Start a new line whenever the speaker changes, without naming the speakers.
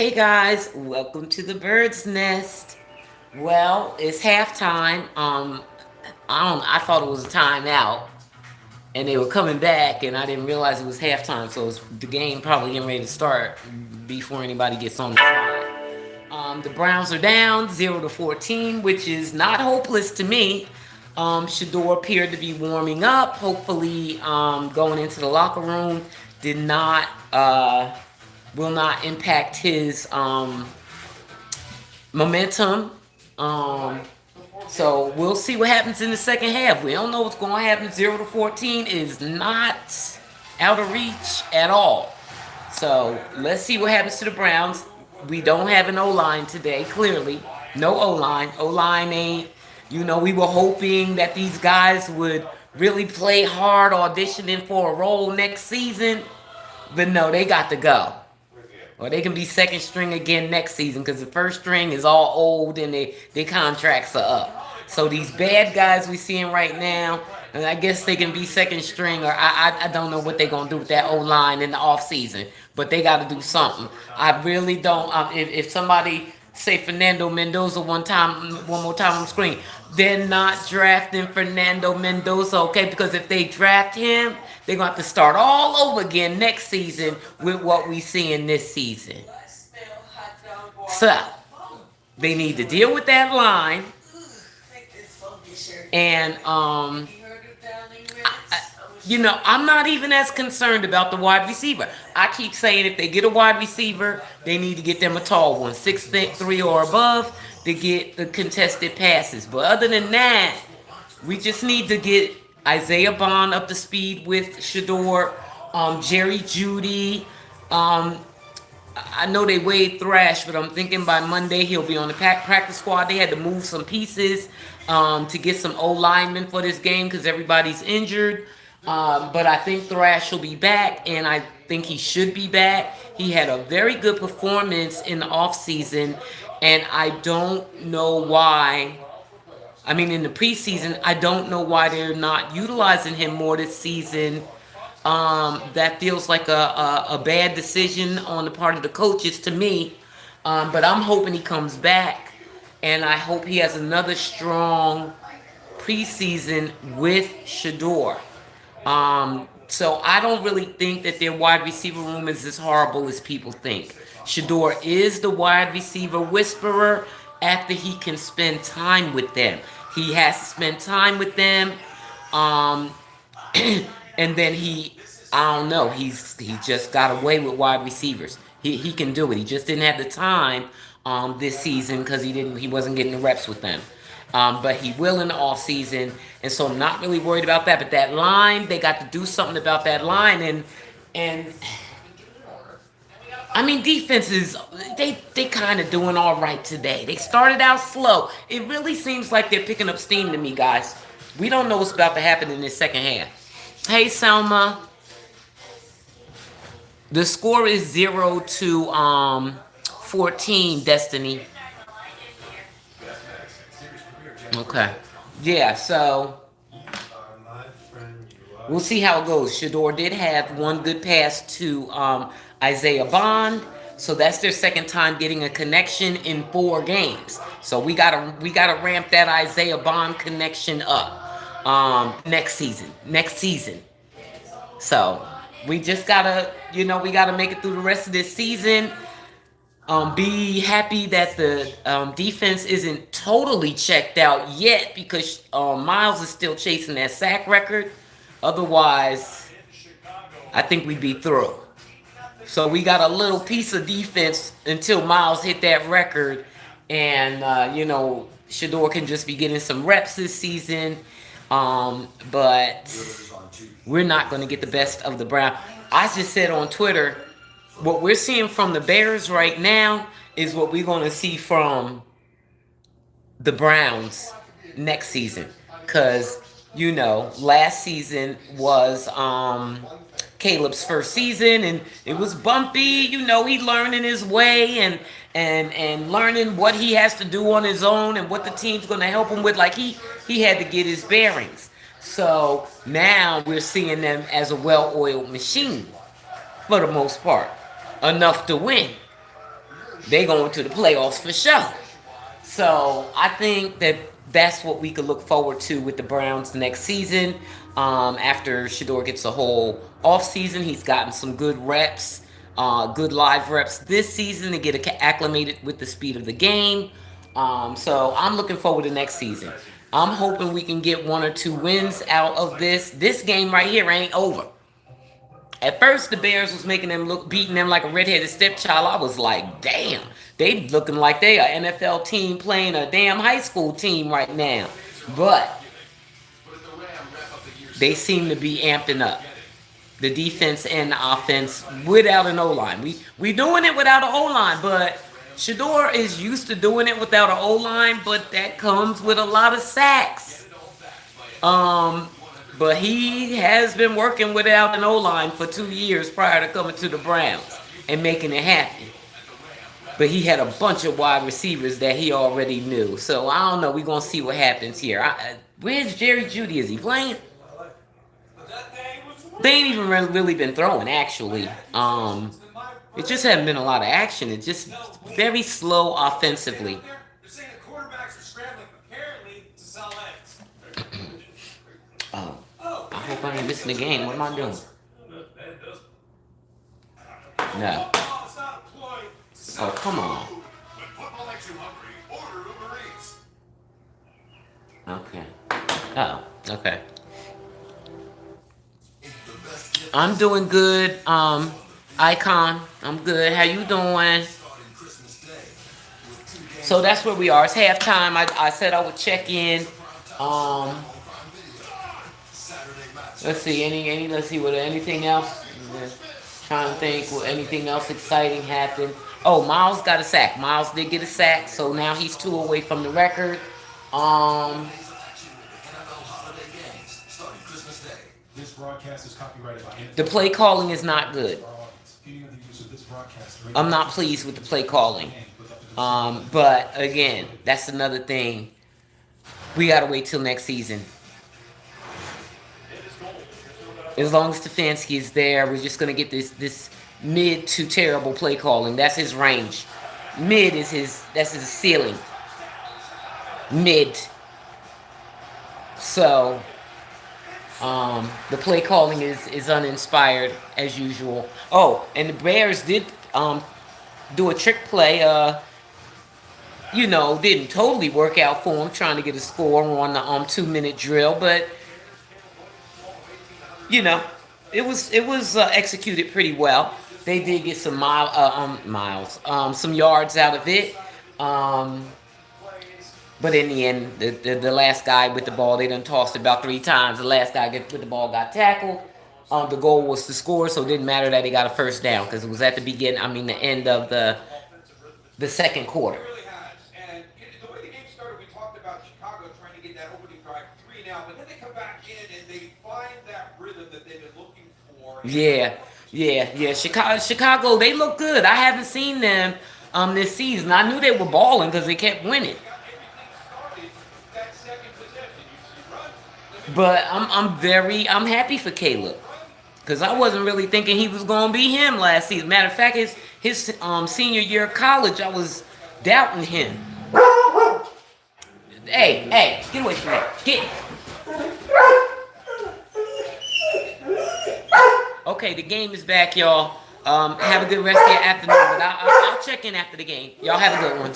Hey guys, welcome to the Bird's Nest. Well, it's halftime. I thought it was a timeout, and they were coming back, and I didn't realize it was halftime. So the game probably getting ready to start before anybody gets on the fly. The Browns are down 0-14, which is not hopeless to me. Shador appeared to be warming up. Hopefully, going into the locker room did not will not impact his momentum. Um, so we'll see what happens in the second half. We don't know what's going to happen. 0-14 is not out of reach at all. So let's see what happens to the Browns. We don't have an O line today, clearly. No O line. O line ain't. We were hoping that these guys would really play hard, auditioning for a role next season. But no, they got to go. Or they can be second string again next season because the first string is all old and their contracts are up. So these bad guys we seeing right now, and I guess they can be second string, or I don't know what they're gonna do with that O line in the off season, but they got to do something. I really don't. If somebody say Fernando Mendoza one more time on the screen, they're not drafting Fernando Mendoza, okay? Because if they draft him, they're going to have to start all over again next season with what we see in this season. So, they need to deal with that line. And, I'm not even as concerned about the wide receiver. I keep saying if they get a wide receiver, they need to get them a tall one, 6'3" or above, to get the contested passes. But other than that, we just need to get Isaiah Bond up to speed with Shador, Jerry Jeudy. I know they waived Thrash, but I'm thinking by Monday he'll be on the practice squad. They had to move some pieces to get some O linemen for this game because everybody's injured. But I think Thrash will be back, and I think he should be back. He had a very good performance in the offseason, and I don't know why. I mean, in the preseason, I don't know why they're not utilizing him more this season. That feels like a bad decision on the part of the coaches to me. But I'm hoping he comes back, and I hope he has another strong preseason with Shador. So I don't really think that their wide receiver room is as horrible as people think. Shador is the wide receiver whisperer after he can spend time with them. He has to spend time with them. Um, and then I don't know, he just got away with wide receivers. He can do it. He just didn't have the time this season because he wasn't getting the reps with them. But he will in the off season, and so I'm not really worried about that. But that line, they got to do something about that line, and I mean, defenses, they kind of doing all right today. They started out slow. It really seems like they're picking up steam to me, guys. We don't know what's about to happen in this second half. Hey, Selma. The score is 0-14, Destiny. Okay. Yeah, so we'll see how it goes. Shador did have one good pass to Isaiah Bond. So that's their second time getting a connection in 4 games. So we gotta ramp that Isaiah Bond connection up next season. Next season. So we just gotta, we gotta make it through the rest of this season. Be happy that the defense isn't totally checked out yet because Miles is still chasing that sack record. Otherwise, I think we'd be through. So we got a little piece of defense until Miles hit that record, and Shador can just be getting some reps this season. But we're not going to get the best of the Browns. I just said on Twitter, what we're seeing from the Bears right now is what we're going to see from the Browns next season. Because, last season was Caleb's first season, and it was bumpy. He learning his way and learning what he has to do on his own and what the team's going to help him with. Like, he had to get his bearings. So now we're seeing them as a well-oiled machine for the most part. Enough to win. they going to the playoffs for sure. So I think that that's what we could look forward to with the Browns next season. After Shador gets a whole off season, he's gotten some good reps, good live reps this season to get acclimated with the speed of the game. So I'm looking forward to next season. I'm hoping we can get 1 or 2 wins out of this. This game right here ain't over. At first, the Bears was making them look, beating them like a redheaded stepchild. I was like, damn, they looking like they an NFL team playing a damn high school team right now. But they seem to be amping up the defense and the offense without an O-line. We doing it without an O-line, but Shador is used to doing it without an O-line, but that comes with a lot of sacks. But he has been working without an O-line for 2 years prior to coming to the Browns and making it happen. But he had a bunch of wide receivers that he already knew. So I don't know. We're going to see what happens here. Where's Jerry Jeudy? Is he playing? They ain't even really been throwing, actually. It just hasn't been a lot of action. It's just very slow offensively. Oh, I hope I ain't missing the game. What am I doing? No. Oh, come on. Okay. Oh, okay. I'm doing good. Icon, I'm good. How you doing? So that's where we are. It's halftime. I said I would check in. Um, let's see. Let's see. What anything else? Trying to think. Will anything else exciting happen? Oh, Miles got a sack. Miles did get a sack, so now he's 2 away from the record. Um, the play calling is not good. I'm not pleased with the play calling. But again, that's another thing. We gotta wait till next season. As long as Stefanski is there, we're just gonna get this mid to terrible play calling. That's his range. Mid is that's his ceiling. Mid. So the play calling is uninspired as usual. Oh, and the Bears did do a trick play. Didn't totally work out for him trying to get a score on the 2-minute drill, but it was executed pretty well. They did get some some yards out of it. But in the end, the last guy with the ball, they done tossed it about 3 times. The last guy with the ball got tackled. The goal was to score, so it didn't matter that he got a first down because it was at the end of the second quarter. Yeah. Chicago, they look good. I haven't seen them this season. I knew they were balling because they kept winning. But I'm happy for Caleb because I wasn't really thinking he was gonna be him last season. Matter of fact, his senior year of college, I was doubting him. Hey, get away from me. Get. Okay, the game is back, y'all. Have a good rest of your afternoon. But I'll check in after the game. Y'all have a good one.